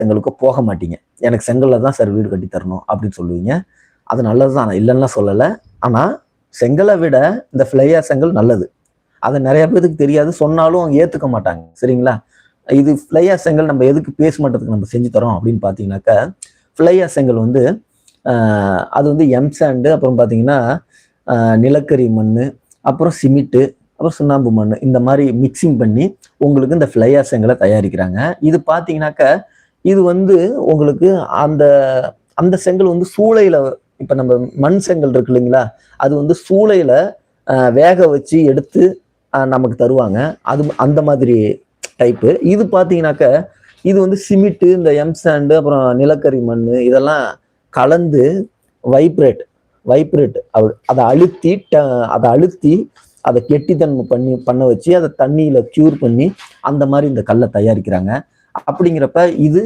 செங்கலுக்கு போக மாட்டீங்க. எனக்கு செங்கல்ல தான் சார் வீடு கட்டி தரணும் அப்படின்னு சொல்லுவீங்க. அது நல்லது தான், இல்லைன்னா சொல்லலை. ஆனா செங்கலை விட இந்த ஃப்ளையா செங்கல் நல்லது. அது நிறைய பேருக்கு தெரியாது, சொன்னாலும் அவங்க ஏத்துக்க மாட்டாங்க. சரிங்களா? இது ஃப்ளையா செங்கல் நம்ம எதுக்கு பேஸ்மெண்ட்டுக்கு நம்ம செஞ்சு தரோம் அப்படின்னு பார்த்தீங்கன்னாக்கா, ஃப்ளையா செங்கல் வந்து அது வந்து எம்சாண்டு, அப்புறம் பார்த்தீங்கன்னா நிலக்கரி மண், அப்புறம் சிமெண்ட்டு, அப்புறம் சுண்ணாம்பு மண், இந்த மாதிரி மிக்சிங் பண்ணி உங்களுக்கு இந்த ஃப்ளையா செங்கலை தயாரிக்கிறாங்க. இது பார்த்தீங்கன்னாக்கா இது வந்து உங்களுக்கு அந்த அந்த செங்கல் வந்து சூளையில, இப்ப நம்ம மண் செங்கல் இருக்கு இல்லைங்களா, அது வந்து சூளையில வேக வச்சு எடுத்து நமக்கு தருவாங்க. அது அந்த மாதிரி டைப்பு. இது பார்த்தீங்கன்னாக்க இது வந்து சிமெண்ட், இந்த எம்சாண்டு, அப்புறம் நிலக்கரி மண் இதெல்லாம் கலந்து வைப்ரேட் வைப்ரேட் அதை அழுத்தி அதை கெட்டித்தன்மை பண்ண வச்சு அதை தண்ணியில கியூர் பண்ணி அந்த மாதிரி இந்த கல்லை தயாரிக்கிறாங்க. அப்படிங்கிறப்ப இது